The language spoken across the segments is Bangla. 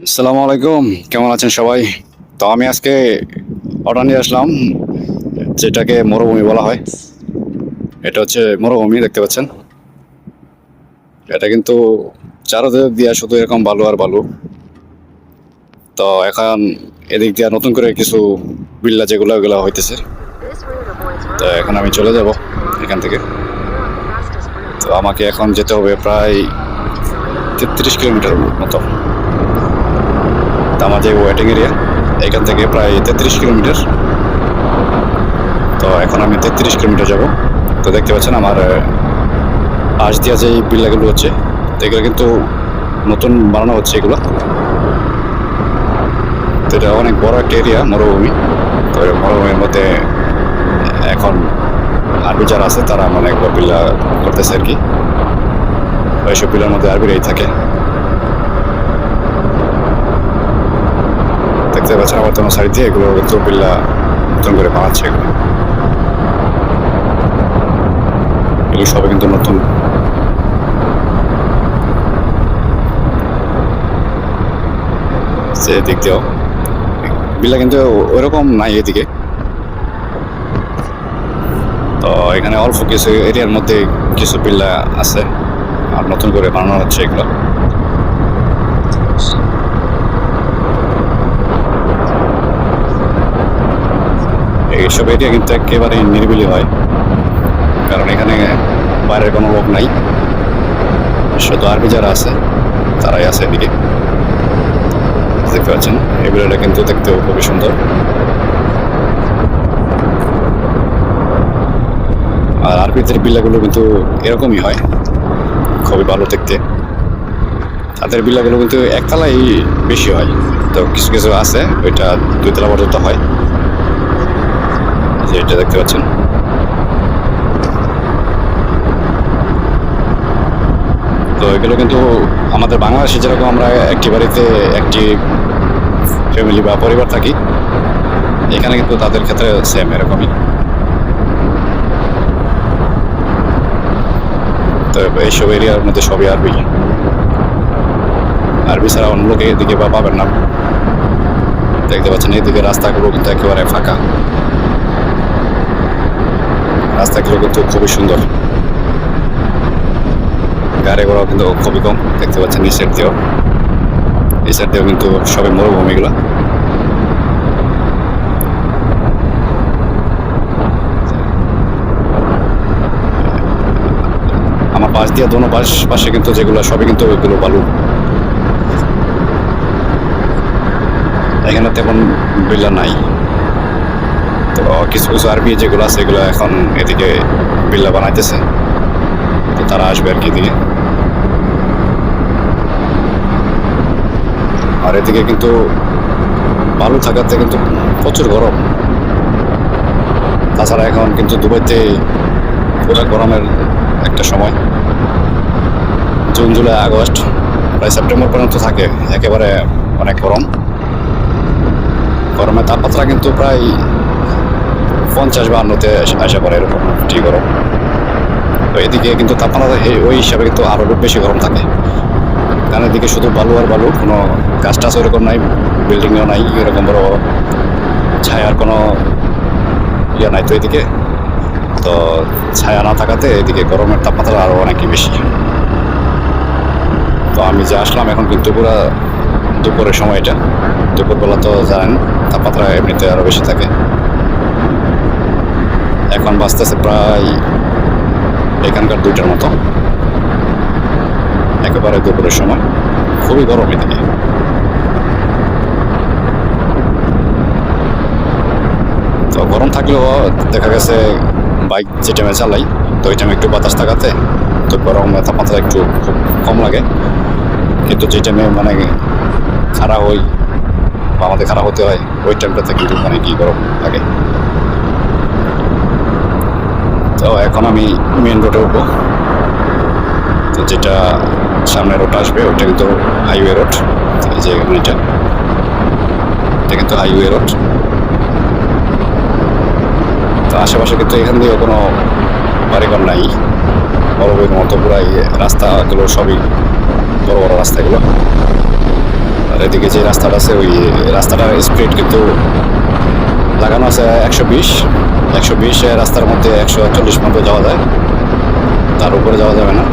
আসসালামু আলাইকুম, কেমন আছেন সবাই? তো আমি আজকে অর্ডার নিয়ে আসলাম, যেটাকে মরুভূমি বলা হয়। এটা হচ্ছে মরুভূমি, দেখতে পাচ্ছেন। এটা কিন্তু চারোদিক দিয়া শুধু এরকম বালু আর বালু। তো এখন এদিক দিয়া নতুন করে কিছু বিল্লা যেগুলো ওগুলো হইতেছে। তো এখন আমি চলে যাব এখান থেকে। তো আমাকে এখন যেতে হবে প্রায় 33 কিলোমিটার মতো। তো আমার যে ওয়েটিং এরিয়া এখান থেকে প্রায় 33 কিলোমিটার। তো এখন আমি 33 কিলোমিটার যাব। তো দেখতে পাচ্ছেন আমার পাশ দিয়া যে বিল্লাগুলো হচ্ছে, তো এগুলো কিন্তু নতুন বানানো হচ্ছে এগুলো। তো এটা অনেক বড় একটা এরিয়া, মরুভূমি। তো মরুভূমির মধ্যে এখন আরবি যারা আছে তারা মানে একবার বিল্লা করতেছে আর কি। ওইসব বিল্লার মধ্যে আরবিরাই থাকে। দেখতে পাচ্ছেন আমার তোমার সাইড দিয়ে এগুলো কিন্তু বিল্লা নতুন করে বানাচ্ছে। এগুলো সবই কিন্তু নতুন। সে দিক দিয়েও বিল্লা কিন্তু ওইরকম নাই এদিকে। তো এখানে অল্প কিছু এরিয়ার মধ্যে কিছু বিল্লা আছে আর নতুন করে বানানো হচ্ছে এগুলো। এইসব এরিয়া কিন্তু একেবারে নিরিবিলি হয়, কারণ এখানে বাইরের কোনো লোক নাই, শুধু আরবি যারা আছে তারাই আছে এদিকে। দেখতে পাচ্ছেন এই বিল্লাটা কিন্তু দেখতেও খুবই সুন্দর। আর আরবিদের বিল্লাগুলো কিন্তু এরকমই হয়, খুবই ভালো দেখতে। তাদের বিল্লাগুলো কিন্তু একতলাই বেশি হয়, তো কিছু কিছু আছে ওইটা 2 তলা পর্যন্ত হয়, যেটা দেখতে পাচ্ছেন। তো এগুলো কিন্তু আমাদের বাংলাদেশে যেরকম আমরা একটি বাড়িতে একটি ফ্যামিলি বা পরিবার থাকি, এখানে কিন্তু তাদের ক্ষেত্রে সেম এরকমই। তো এইসব এরিয়ার মধ্যে সবই আরবি। আরবি ছাড়া অন্য লোক এদিকে বা পাবেন না। দেখতে পাচ্ছেন এইদিকে রাস্তাগুলো কিন্তু একেবারে ফাঁকা। রাস্তাগুলো কিন্তু খুবই সুন্দর, গাড়ি ঘোড়াও কিন্তু খুবই কম। দেখতে পাচ্ছেন নিচের দিয়েও, এই সাইড দিয়েও কিন্তু সবই মরুভূমিগুলো। আমার পাশ দিয়ে দোনো পাশে কিন্তু যেগুলো সবই কিন্তু ওইগুলো বালু। এখানে তেমন বিল্লা নাই। তো কিছু কিছু আরবি যেগুলো আছে এগুলো এখন এদিকে বিল্লা বানাইতেছে, তো তারা আসবে আর কি এদিকে। আর এদিকে কিন্তু বালু থাকাতে কিন্তু প্রচুর গরম। তাছাড়া এখন কিন্তু দুবাইতে পুরো গরমের একটা সময়, জুন জুলাই আগস্ট প্রায় সেপ্টেম্বর পর্যন্ত থাকে একেবারে অনেক গরম। গরমের তাপমাত্রা কিন্তু প্রায় 50-52-তে আসা পড়ে, এরকম ঠিক গরম। তো এদিকে কিন্তু তাপমাত্রা ওই হিসাবে কিন্তু আরও বেশি গরম থাকে, কারণ এদিকে শুধু বালু আর বালু, কোনো গাছ টাছ ওরকম নাই, বিল্ডিংও নাই এরকম বড় বড়, ছায়ার কোনো ইয়ে নাই তো এদিকে। তো ছায়া না থাকাতে এদিকে গরমের তাপমাত্রা আরও অনেকই বেশি। তো আমি যে আসলাম এখন কিন্তু পুরো দুপুরের সময়, এটা দুপুরবেলা তো জানেন তাপমাত্রা এমনিতে আরও বেশি থাকে। এখন বাজতেছে প্রায় এখানকার 2টার মতো, একেবারে দুপুরের সময়, খুবই গরম এদিকে। তো গরম থাকলেও দেখা গেছে বাইক যে টাইমে চালাই, তো ওই টাইমে একটু বাতাস থাকাতে তো গরম তাপমাত্রা একটু খুব কম লাগে। কিন্তু যে টাইমে মানে খাড়া হই বা আমাদের খাড়া হতে হয়, ওই টাইমটাতে কিন্তু মানে কি গরম লাগে। তো এখন আমি মেন রোডে উঠবো। তো যেটা সামনে রোড আসবে ওইটা কিন্তু হাইওয়ে রোড। এই যে এটা কিন্তু হাইওয়ে রোড। তো আশেপাশে কিন্তু এখান দিয়েও কোনো বাড়িঘর নাই, বড় মতো পুরাই রাস্তাগুলো সবই বড় বড় রাস্তাগুলো। আর এদিকে যে রাস্তাটা আছে ওই রাস্তাটার স্পিড কিন্তু লাগানো আছে 120 রাস্তার মধ্যে 140 পর্যন্ত যাওয়া যায়, তার উপরে যাওয়া যাবে না,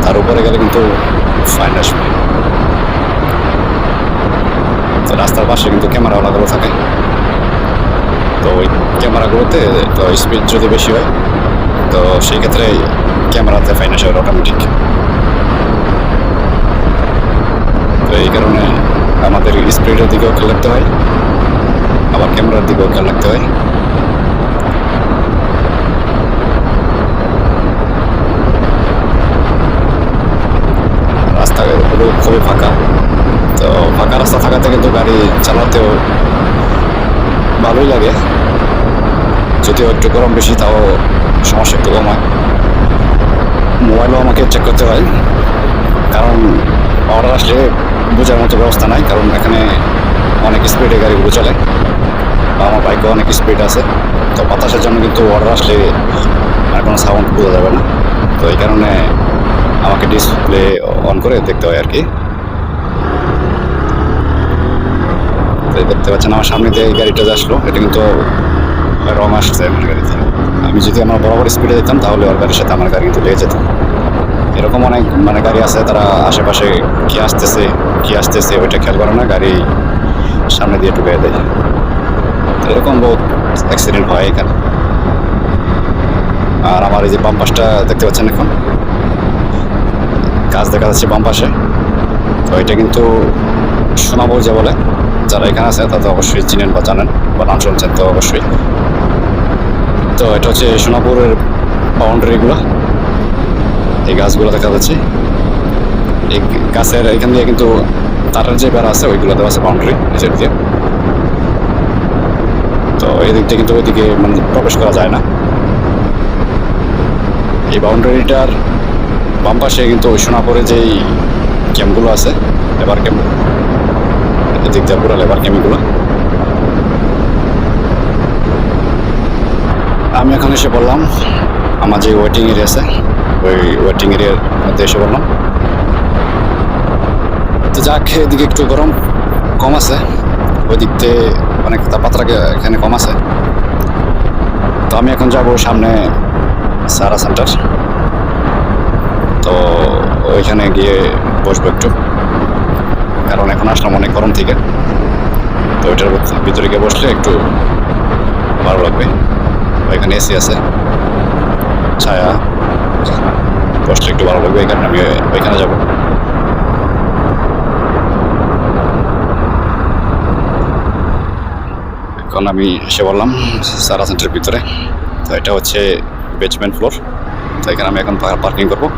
তার উপরে গেলে কিন্তু ফাইন আসবে। তো রাস্তার পাশে কিন্তু ক্যামেরাওয়ালাগুলো থাকে, তো ওই ক্যামেরাগুলোতে তো স্পিড যদি বেশি হয় তো সেই ক্ষেত্রে ক্যামেরাতে ফাইন আসে অটোমেটিক। তো এই কারণে আমাদের স্পিডের দিকেও খেয়াল রাখতে হয়, আবার ক্যামেরার দিকেও খেয়াল রাখতে হয়। রাস্তাগুলো খুবই ফাঁকা, তো ফাঁকা রাস্তা থাকাতে কিন্তু গাড়ি চালাতেও ভালোই লাগে, যদিও একটু গরম বেশি, তাও সমস্যা একটু কম হয়। মোবাইলও আমাকে চেক করতে হয়, কারণ অর্ডার আসলে বোঝার মতো ব্যবস্থা নাই, কারণ এখানে অনেক স্পিডে গাড়িগুলো চলে, বা আমার বাইকও অনেক স্পিড আছে। তো বাতাসের জন্য কিন্তু অর্ডার আসলে আর কোনো সাউন্ড বোঝা যাবে না, তো এই কারণে আমাকে ডিসপ্লে অন করে দেখতে হয় আর কি। তো দেখতে পাচ্ছেন আমার সামনে দিয়ে এই গাড়িটা যে আসলো, এটা কিন্তু রং আসছে আমার গাড়িতে। আমি যদি আমার বরাবর স্পিডে যেতাম তাহলে ওর গাড়ির সাথে আমার গাড়ি কিন্তু লেগে যেত। এরকম অনেক গাড়ি আছে, তারা আশেপাশে কি আসতেছে ওইটা খেয়াল করে না, গাড়ি সামনে দিয়ে ঢুকে দেয়। তো এরকম বহুত অ্যাক্সিডেন্ট হয় এখানে। আর আমার এই যে বাম পাশটা দেখতে পাচ্ছেন, এখন গাছ দেখা যাচ্ছে বাম পাশে, তো এটা কিন্তু সোনাপুর যে বলে, যারা এখানে আছে তারা তো অবশ্যই চিনেন বা জানেন বা নাম শুনছেন তো অবশ্যই। তো এটা হচ্ছে সোনাপুরের বাউন্ডারিগুলো, এই গাছগুলো দেখা যাচ্ছে। এই গাছের এখান দিয়ে কিন্তু তারের যে বেড়া আছে ওইগুলো দেওয়া আছে বাউন্ডারি নিচের দিয়ে, তো এই দিক থেকে কিন্তু ওইদিকে মানে প্রবেশ করা যায় না। এই বাউন্ডারিটার বাম পাশে কিন্তু সোনাপুরে যেই ক্যাম্পগুলো আছে, লেবার ক্যাম্প, এদিক দিয়ে পুরো লেবার ক্যাম্পগুলো। আমি এখন এসে বললাম আমার যে ওয়েটিং এরিয়া আছে, ওই ওয়েটিং এরিয়ার মধ্যে এসে বললাম। তো যাক, এদিকে একটু গরম কম আছে, ওই দিক থেকে অনেক তাপমাত্রা এখানে কম আছে। তো আমি এখন যাব সামনে সারা সেন্টার, তো ওইখানে গিয়ে বসবো একটু, কারণ এখন আসলাম অনেক গরম থেকে, তো ওইটার ভিতরে গিয়ে বসলে একটু ভালো লাগবে। ওইখানে এসি আছে, ছায়া, বসলে একটু ভালো লাগবে, এই কারণে আমি ওইখানে যাব। এখন আমি এসে বললাম সারা সেন্টারের ভিতরে, তো এটা হচ্ছে বেসমেন্ট ফ্লোর, তো এখানে আমি এখন পার্কিং করবো।